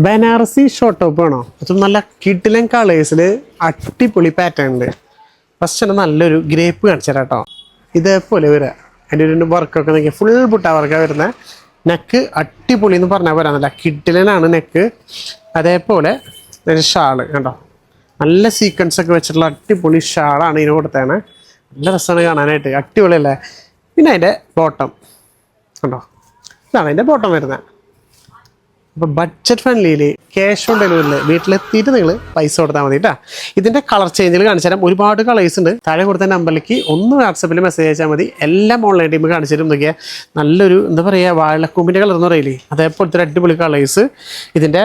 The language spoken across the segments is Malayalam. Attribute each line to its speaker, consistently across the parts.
Speaker 1: ബനാറസി ഷോർട്ട് ടോപ്പ് ആണോ? അതും നല്ല കിഡിലൻ കളേഴ്സിൽ അടിപൊളി പാറ്റേൺ ഉണ്ട്. ഫസ്റ്റ് തന്നെ നല്ലൊരു ഗ്രേപ്പ് കാണിച്ചു തരാം കേട്ടോ. ഇതേപോലെ വരിക. അതിൻ്റെ ഒരു വർക്കൊക്കെ നോക്കിയാൽ ഫുൾ ബുട്ട വർക്കാണ് വരുന്നത്. നെക്ക് അടിപൊളി എന്ന് പറഞ്ഞാൽ പോരാ, നല്ല കിഡിലനാണ് നെക്ക്. അതേപോലെ ഒരു ഷാള് കണ്ടോ, നല്ല സീക്വൻസ് ഒക്കെ വെച്ചിട്ടുള്ള അടിപൊളി ഷാളാണ് ഇതിന് കൊടുത്തതാണ്. നല്ല രസമാണ് കാണാനായിട്ട്, അടിപൊളിയല്ലേ. പിന്നെ അതിൻ്റെ ബോട്ടം കണ്ടോ, ഇതാണ് അതിൻ്റെ ബോട്ടം വരുന്നത്. അപ്പോൾ ബഡ്ജറ്റ് ഫ്രണ്ട്ലിയിൽ ക്യാഷ് ഓൺ ഡെലിവറിയിൽ വീട്ടിലെത്തിയിട്ട് നിങ്ങൾ പൈസ കൊടുത്താൽ മതി കേട്ടോ. ഇതിൻ്റെ കളർ ചേഞ്ചിൽ കാണിച്ചു തരാം. ഒരുപാട് കളേഴ്സ് ഉണ്ട്. താഴെ കൊടുത്ത നമ്പറിലേക്ക് ഒന്ന് വാട്സപ്പിൽ മെസ്സേജ് അയച്ചാൽ മതി. എല്ലാം ഓൺലൈൻ ടീം കാണിച്ചു തരും. നോക്കിയാൽ നല്ലൊരു എന്താ പറയുക, വാഴക്കൂമ്പിൻ്റെ കളർ എന്ന് പറയില്ലേ, അതേപോലത്തെ ഒരു അടിപൊളി കളേഴ്സ്. ഇതിൻ്റെ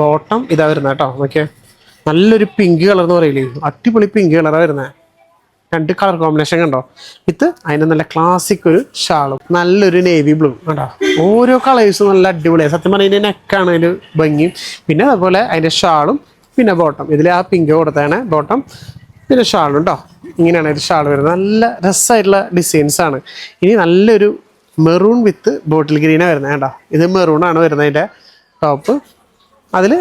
Speaker 1: ബോട്ടം ഇതാ വരുന്നത് കേട്ടോ. നോക്കിയാൽ നല്ലൊരു പിങ്ക് കളർ എന്ന് പറയില്ലേ, അടിപൊളി പിങ്ക് കളറാണ് വരുന്നത്. രണ്ട് കളർ കോമ്പിനേഷൻ കണ്ടോ. ഇത് അതിന് നല്ല ക്ലാസിക് ഒരു ഷാളും നല്ലൊരു നേവി ബ്ലൂ കണ്ടോ. ഓരോ കളേഴ്സും നല്ല അടിപൊളിയാണ്. സത്യം പറഞ്ഞാൽ ഇതിൻ്റെ നെക്കാണ് അതിൽ ഭംഗിയും. പിന്നെ അതുപോലെ അതിൻ്റെ ഷാളും പിന്നെ ബോട്ടം. ഇതിൽ ആ പിങ്ക് കൊടുത്താണ് ബോട്ടം, പിന്നെ ഷാളും കേട്ടോ. ഇങ്ങനെയാണ് ഒരു ഷാൾ വരുന്നത്. നല്ല രസമായിട്ടുള്ള ഡിസൈൻസാണ്. ഇനി നല്ലൊരു മെറൂൺ വിത്ത് ബോട്ടിൽ ഗ്രീനാണ് വരുന്നത് കേട്ടോ. ഇത് മെറൂണാണ് വരുന്നത് അതിൻ്റെ ടോപ്പ്. അതിൽ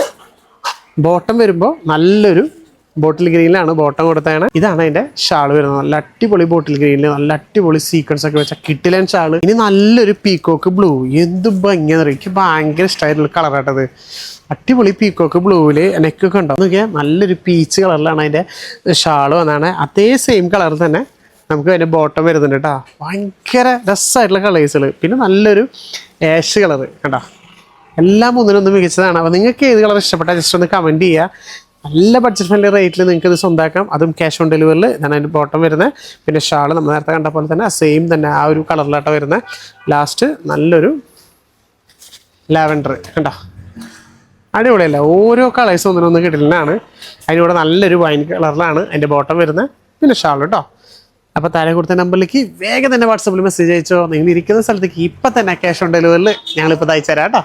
Speaker 1: ബോട്ടം വരുമ്പോൾ നല്ലൊരു ബോട്ടിൽ ഗ്രീനിലാണ് ബോട്ടം കൊടുത്തതാണ്. ഇതാണ് അതിൻ്റെ ഷാൾ വരുന്നത്. നല്ല അടിപൊളി ബോട്ടിൽ ഗ്രീനിൽ നല്ല അടിപൊളി സീക്വൻസ് ഒക്കെ വെച്ച കിട്ടിലൻ ഷാള്. ഇനി നല്ലൊരു പീക്കോക്ക് ബ്ലൂ, എന്ത് ഭംഗിയാന്ന് പറയും. എനിക്ക് ഭയങ്കര ഇഷ്ടമായിട്ടുള്ള കളറായിട്ടത്. അടിപൊളി പീക്കോക്ക് ബ്ലൂവിൽ നെക്കൊക്കെ ഉണ്ടോ നോക്കിയാൽ. നല്ലൊരു പീച്ച് കളറിലാണ് അതിൻ്റെ ഷാള് വന്നതാണ്. അതേ സെയിം കളർ തന്നെ നമുക്ക് അതിൻ്റെ ബോട്ടം വരുന്നുണ്ട് കേട്ടോ. ഭയങ്കര രസമായിട്ടുള്ള കളേഴ്സുകൾ. പിന്നെ നല്ലൊരു ആഷ് കളറ് കണ്ടോ. എല്ലാം ഒന്നിനൊന്നും മികച്ചതാണ്. അപ്പോൾ നിങ്ങൾക്ക് ഏത് കളർ ഇഷ്ടപ്പെട്ടാൽ ജസ്റ്റ് ഒന്ന് കമൻറ്റ് ചെയ്യുക. നല്ല ബഡ്ജറ്റ് ഫ്രണ്ട്ലി റേറ്റിൽ നിങ്ങൾക്ക് ഇത് സ്വന്തമാക്കാം. അതും ക്യാഷ് ഓൺ ഡെലിവറിൽ. ഇതാണ് അതിൻ്റെ ബോട്ടം വരുന്നത്. പിന്നെ ഷാൾ നമ്മൾ നേരത്തെ കണ്ട പോലെ തന്നെ സെയിം തന്നെ ആ ഒരു കളറിലാട്ടോ വരുന്നത്. ലാസ്റ്റ് നല്ലൊരു ലാവൻഡർ കണ്ടോ, അടിപൊളിയല്ല. ഓരോ കളേഴ്സും ഒന്നിനൊന്നും കിട്ടില്ലാണ്. അതിനൂടെ നല്ലൊരു വൈൻ കളറിലാണ് അതിൻ്റെ ബോട്ടം വരുന്നത്. പിന്നെ ഷാൾ കേട്ടോ. അപ്പോൾ താഴെ കൊടുത്ത നമ്പറിലേക്ക് വേഗം തന്നെ വാട്സപ്പിൽ മെസ്സേജ് അയച്ചോ. നിങ്ങൾ ഇരിക്കുന്ന സ്ഥലത്തേക്ക് ഇപ്പം തന്നെ ക്യാഷ് ഓൺ ഡെലിവറിൽ ഞങ്ങളിപ്പോൾ അയച്ചു തരാം കേട്ടോ.